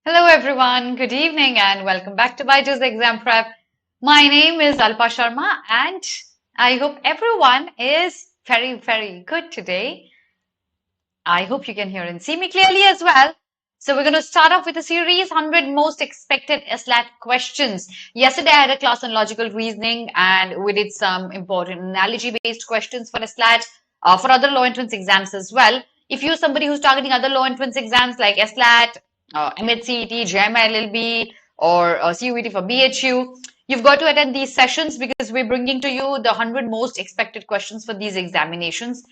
Hello everyone, good evening and welcome back to BYJU'S Exam Prep. My name is Alpa Sharma and I hope everyone is very good today. I hope you can hear and see me clearly as well. So we're going to start off with a series 100 most expected SLAT questions. Yesterday I had a class on logical reasoning and we did some important analogy based questions for SLAT, for other law entrance exams as well. If you're somebody who's targeting other law entrance exams like SLAT, MHCET, JAMA LLB or CUET for BHU, you've got to attend these sessions because we're bringing to you the 100 most expected questions for these examinations.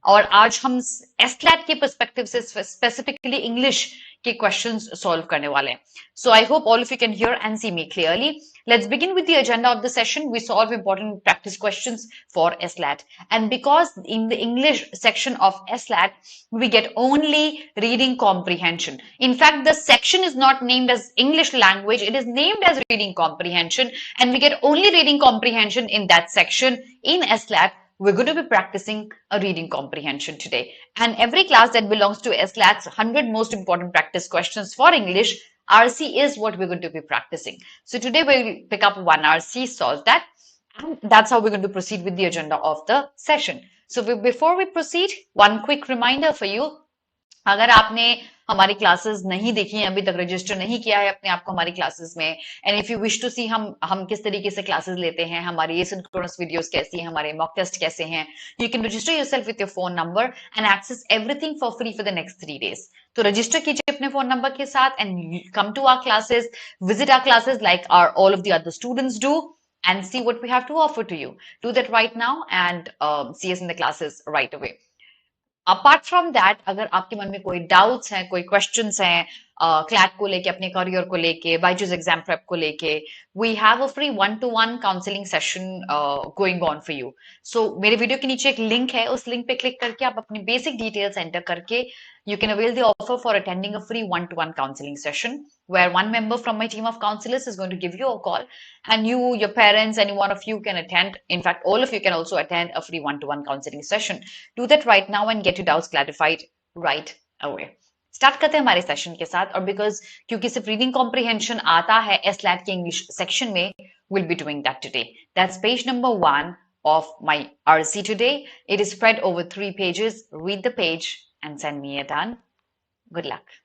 और आज हम एसलैट के perspective से specifically English के questions solve करने वाले हैं. So I hope all of you can hear and see me clearly. Let's begin with the agenda of the session. We solve important practice questions for SLAT. And because in the English section of SLAT, we get only reading comprehension. In fact, the section is not named as English language. It is named as reading comprehension. And we get only reading comprehension in that section in SLAT. We're going to be practicing a reading comprehension today. And every class that belongs to SLAT's 100 most important practice questions for English, RC is what we're going to be practicing. So today we'll pick up one RC, solve that. And that's how we're going to proceed with the agenda of the session. So before we proceed, one quick reminder for you. अगर आपने हमारी classes नहीं देखी हैं, अभी तक register नहीं किया है अपने आप को हमारी क्लासेस में, and if you wish to see हम किस तरीके से क्लासेस लेते हैं, हमारी एसिंक्रोनस वीडियोस कैसी हैं, हमारे मॉक टेस्ट कैसे हैं, you can register yourself with your phone number and access everything for free for the next 3 days. तो रजिस्टर कीजिए अपने फोन नंबर के साथ and come to our classes, visit our classes like all of the other students do and see what we have to offer to you. Do that right now and see us in the classes right away. Apart from that, अगर आपके मन में कोई doubts हैं, कोई questions हैं CLAT को लेके, अपने करियर को लेके, बायजूस एग्जाम प्रेप को लेके, we have a free 1-to-1 counselling session going on for you. So मेरे वीडियो के नीचे एक लिंक है, उस लिंक पे क्लिक करके आप अपनी बेसिक डिटेल्स एंटर करके you can avail the offer for attending a free 1-to-1 counseling session where one member from my team of counselors is going to give you a call and you, your parents, any one of you can attend. In fact, all of you can also attend a free 1-to-1 counseling session. Do that right now and get your doubts clarified right away. Start करते हैं हमारे session के साथ. और because क्योंकि सिर्फ reading comprehension आता है एसलैट के इंग्लिश सेक्शन में, will be doing that today. That's page number 1 of my RC today. It is spread over 3 pages. Read the page and send me a done. Good luck.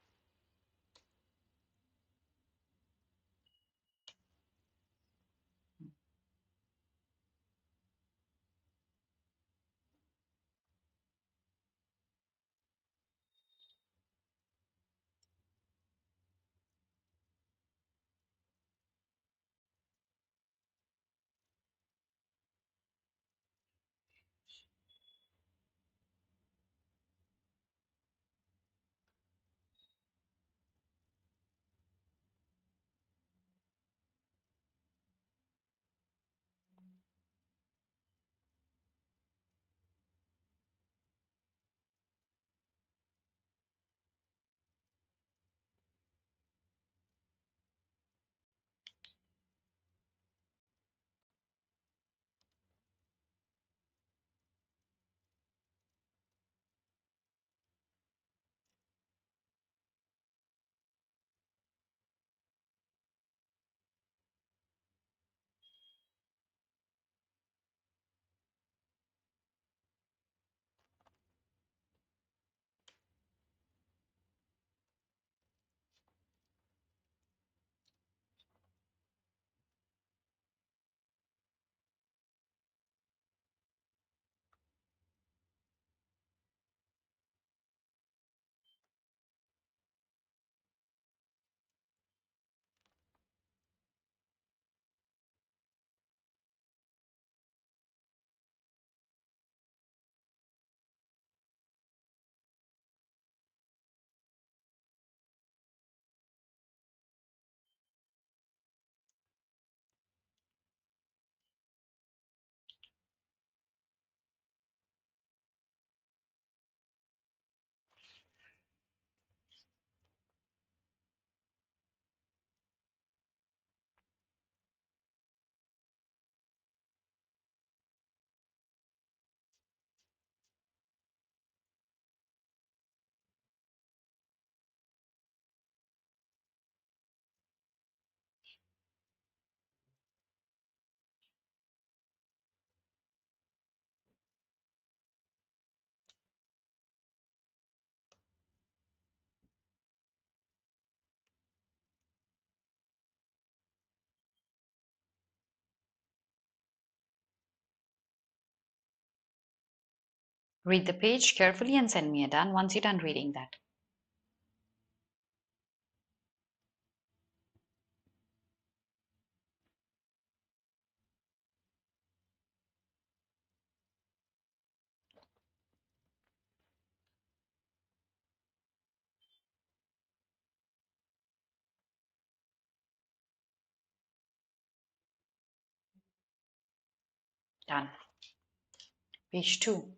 Read the page carefully and send me a done once you're done reading that. Done. Page 2.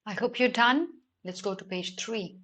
I hope you're done. Let's go to page 3.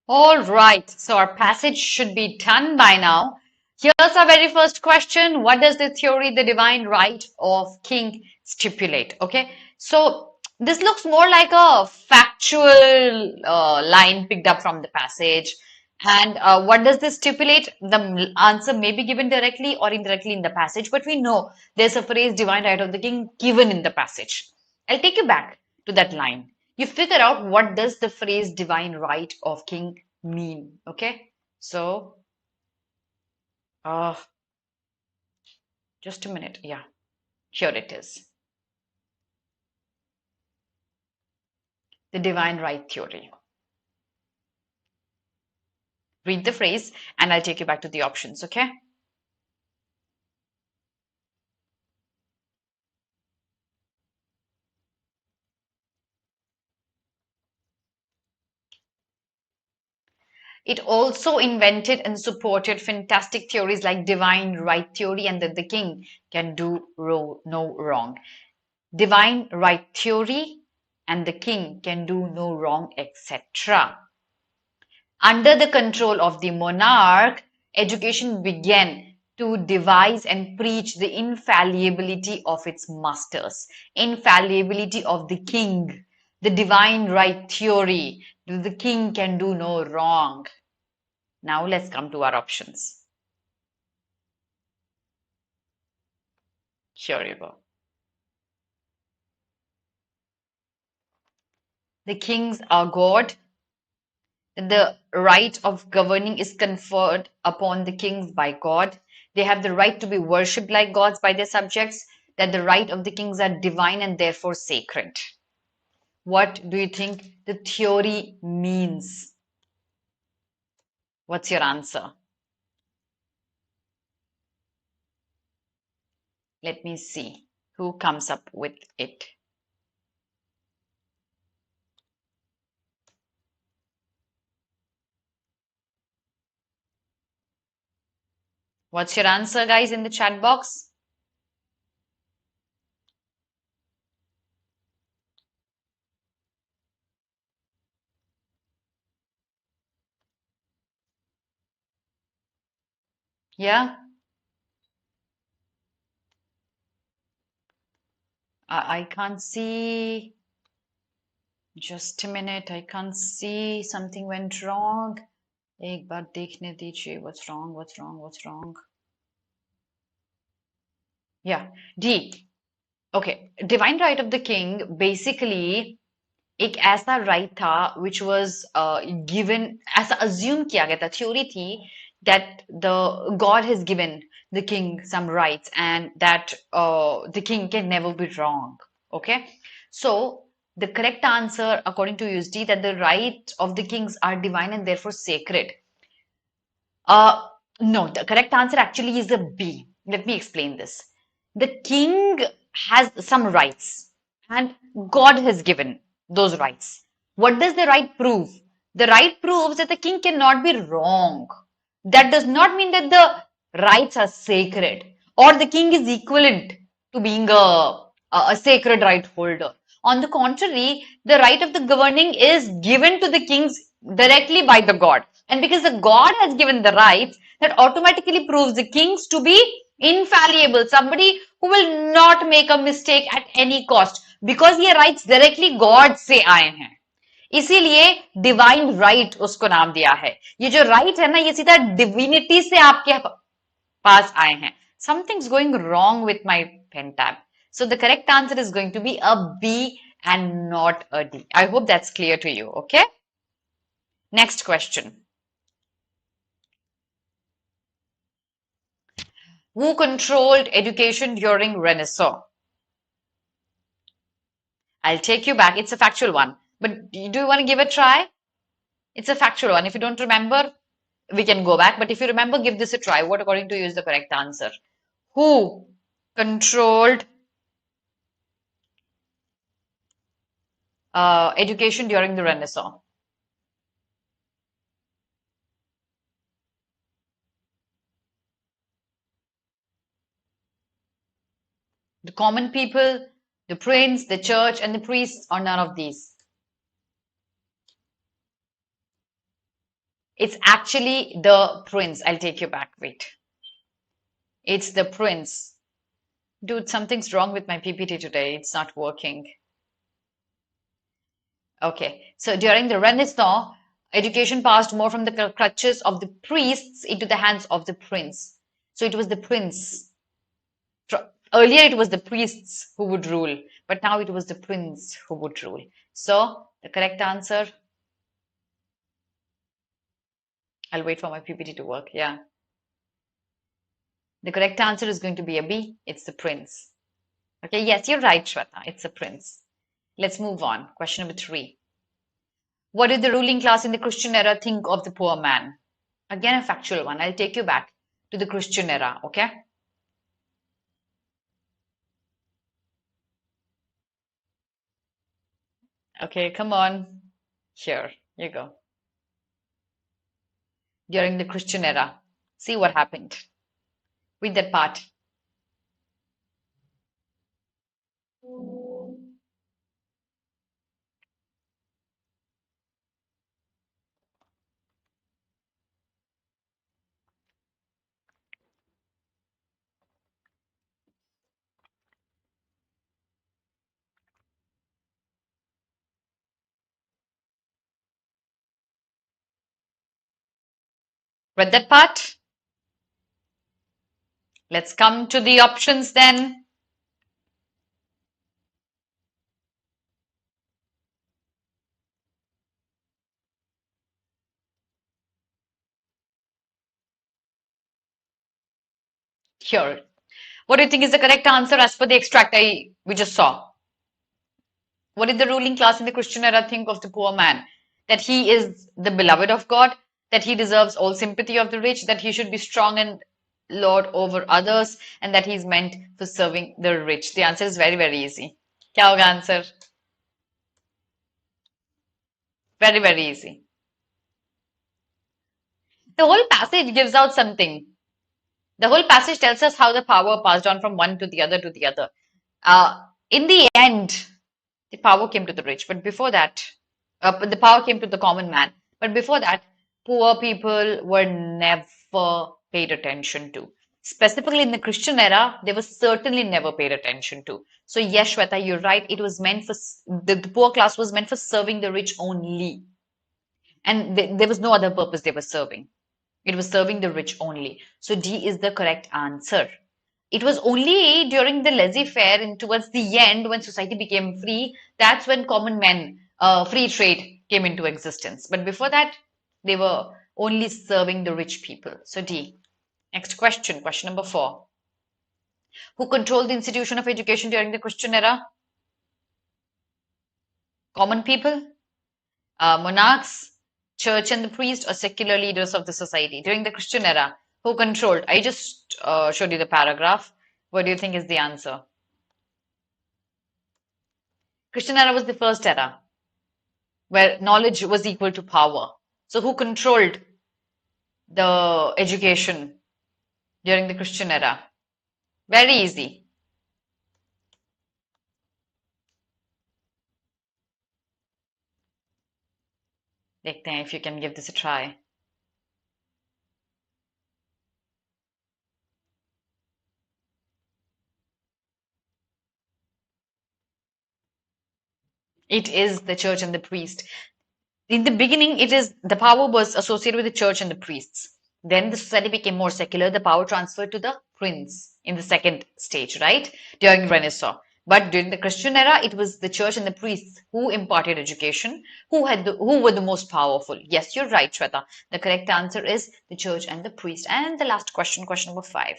All right, so our passage should be done by now. Here's our very first question. What does the theory, the divine right of king stipulate? Okay, so this looks more like a factual line picked up from the passage. And what does this stipulate? The answer may be given directly or indirectly in the passage, but we know there's a phrase divine right of the king given in the passage. I'll take you back to that line. You figure out what does the phrase divine right of king mean. Okay, so uh, just a minute. Yeah, here it is. The divine right theory. Read the phrase and I'll take you back to the options. Okay. It also invented and supported fantastic theories like divine right theory and that the king can do no wrong. Divine right theory and the king can do no wrong, etc. Under the control of the monarch, education began to devise and preach the infallibility of its masters, infallibility of the king, the divine right theory, the king can do no wrong. Now let's come to our options. Here you go. The kings are God. The right of governing is conferred upon the kings by God. They have the right to be worshipped like gods by their subjects, that the right of the kings are divine and therefore sacred. What do you think the theory means? What's your answer? Let me see who comes up with it. What's your answer, guys, in the chat box? Yeah? I can't see. Just a minute. I can't see. Something went wrong. एक बार देखने दीजिए. What's wrong? What's wrong? What's wrong? Yeah. D. Okay. Divine right of the king basically एक ऐसा right था which was given ऐसा assume किया गया था थ्योरी थी that the God has given the king some rights and that the king can never be wrong. Okay, so the correct answer according to USD that the rights of the kings are divine and therefore sacred. uh, no, the correct answer actually is a B. Let me explain this. The king has some rights, and God has given those rights. What does the right prove? The right proves that the king cannot be wrong. That does not mean that the rights are sacred or the king is equivalent to being a sacred right holder. On the contrary, the right of the governing is given to the kings directly by the God. And because the God has given the rights, that automatically proves the kings to be infallible, somebody who will not make a mistake at any cost, because ये rights directly God से आए हैं. इसीलिए divine right उसको नाम दिया है. ये जो राइट है ना, ये सीधा डिविनिटी से आपके पास आए हैं. Something's going wrong with my pen tab. So the correct answer is going to be a B and not a D. I hope that's clear to you. Okay. Next question. Who controlled education during Renaissance? I'll take you back. It's a factual one. But do you want to give it a try? It's a factual one. If you don't remember, we can go back. But if you remember, give this a try. What according to you is the correct answer? Who controlled education during the Renaissance? The common people, the prince, the church, and the priests, or none of these? It's actually the prince. I'll take you back. Wait. It's the prince. Dude, something's wrong with my PPT today. It's not working. Okay. So during the Renaissance, education passed more from the clutches of the priests into the hands of the prince. So it was the prince. Earlier, it was the priests who would rule, but now it was the prince who would rule. So the correct answer, I'll wait for my PPT to work. Yeah. The correct answer is going to be a B. It's the prince. Okay, yes, you're right, Shweta. It's a prince. Let's move on. Question number 3. What did the ruling class in the Christian era think of the poor man? Again, a factual one. I'll take you back to the Christian era, okay? Okay, come on. Here, you go. During the Christian era. See what happened with that part. Read that part? Let's come to the options then. Here. What do you think is the correct answer as per the extract we just saw? What did the ruling class in the Christian era think of the poor man? That he is the beloved of God, that he deserves all sympathy of the rich, that he should be strong and lord over others, and that he's meant for serving the rich. The answer is very, very easy. क्या होगा answer? Very, very easy. The whole passage gives out something. The whole passage tells us how the power passed on from one to the other to the other. In the end, the power came to the rich, but before that, the power came to the common man. But before that, poor people were never paid attention to. Specifically in the Christian era, they were certainly never paid attention to. So yes, Shweta, you're right. It was meant for the poor class was meant for serving the rich only, and there was no other purpose they were serving. It was serving the rich only. So D is the correct answer. It was only during the laissez-faire and towards the end when society became free, that's when common men, free trade came into existence. But before that, they were only serving the rich people. So D. Next question, question number 4. Who controlled the institution of education during the Christian era? Common people, monarchs, church and the priest, or secular leaders of the society during the Christian era? Who controlled? I just showed you the paragraph. What do you think is the answer? Christian era was the first era where knowledge was equal to power. So who controlled the education during the Christian era? Very easy. देखते हैं if you can give this a try. It is the church and the priest. In the beginning, it is the power was associated with the church and the priests. Then the society became more secular. The power transferred to the prince in the second stage, right? During Renaissance. But during the Christian era, it was the church and the priests who imparted education, who were the most powerful. Yes, you're right, Shweta. The correct answer is the church and the priest. And the last question, question number 5.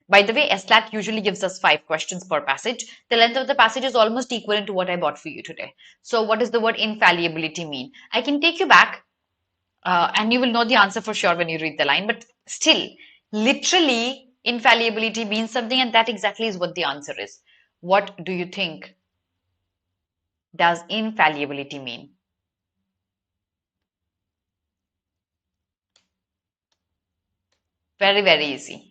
By the way, SLAT usually gives us 5 questions per passage. The length of the passage is almost equivalent to what I bought for you today. So what does the word infallibility mean? I can take you back and you will know the answer for sure when you read the line, but still, literally, infallibility means something, and that exactly is what the answer is. What do you think does infallibility mean? Very, very easy.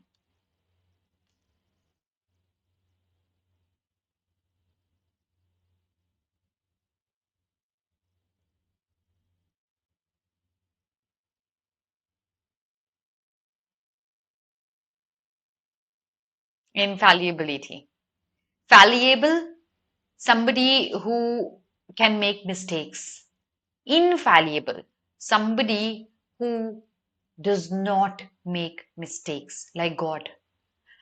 Infallibility. Fallible, somebody who can make mistakes. Infallible, somebody who does not make mistakes, like God.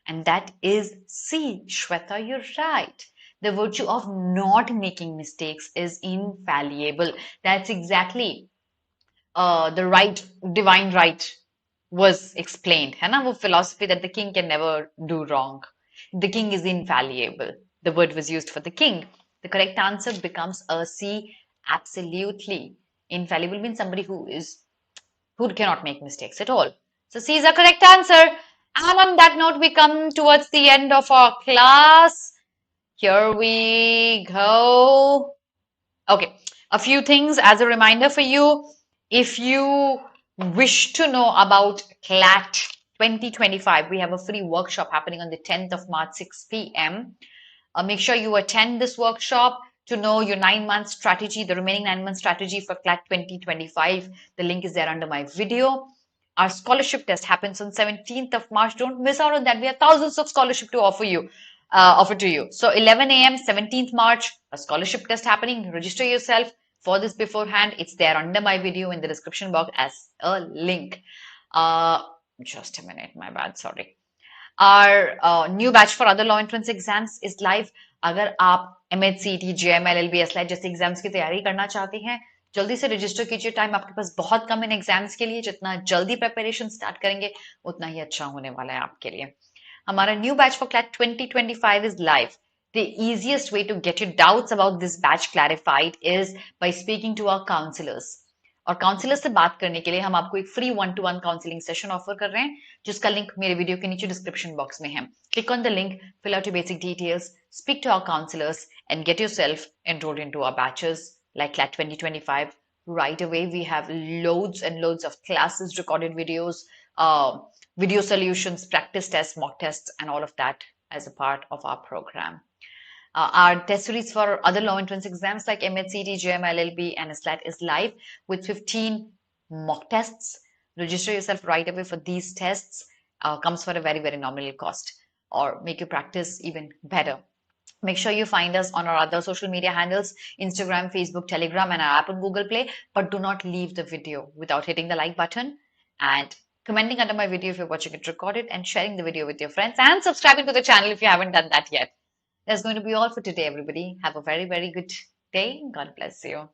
And that is C. Shweta, you're right. The virtue of not making mistakes is infallible. That's exactly the right, divine right was explained. है ना वो philosophy that the king can never do wrong. The king is infallible. The word was used for the king. The correct answer becomes a C. Absolutely. Infallible means somebody who cannot make mistakes at all. So C is the correct answer. And on that note, we come towards the end of our class. Here we go. Okay, a few things as a reminder for you. If you wish to know about CLAT 2025, we have a free workshop happening on the 10th of March, 6 p.m. Make sure you attend this workshop to know your 9-month strategy, the remaining 9-month strategy for CLAT 2025. The link is there under my video. Our scholarship test happens on 17th of March. Don't miss out on that. We have thousands of scholarship to offer you. So 11 a.m. 17th March, a scholarship test happening. Register yourself for this beforehand. It's there under my video in the description box as a link. Just a minute, my bad, sorry. Our new batch for other law entrance exams is live. अगर आप MHCT, JML, LB, SLAT जैसे exams की तैयारी करना चाहते हैं, जल्दी से रजिस्टर कीजिए. टाइम आपके पास बहुत कम इन एग्जाम्स के लिए. जितना जल्दी प्रिपरेशन स्टार्ट करेंगे उतना ही अच्छा होने वाला है आपके लिए. हमारा new batch for CLAT 2025 is live. The easiest way to get your doubts about this batch clarified is by speaking to our counselors. और काउंसलर से बात करने के लिए हम आपको एक free 1-to-1 counselling session offer कर रहे हैं, जिसका लिंक मेरे वीडियो के नीचे डिस्क्रिप्शन बॉक्स में है. Click on the link, fill out your basic details, speak to our counselors, and get yourself enrolled into our batches like CLAT 2025. Right away, we have loads and loads of classes, recorded videos, video solutions, practice tests, mock tests, and all of that as a part of our program. Our test series for other law entrance exams like MHCT, JM, LLB, and SLAT is live with 15 mock tests. Register yourself right away for these tests. Comes for a very, very nominal cost, or make your practice even better. Make sure you find us on our other social media handles, Instagram, Facebook, Telegram, and our app on Google Play. But do not leave the video without hitting the like button and commenting under my video if you're watching it recorded, and sharing the video with your friends, and subscribing to the channel if you haven't done that yet. That's going to be all for today, everybody. Have a very, very good day. God bless you.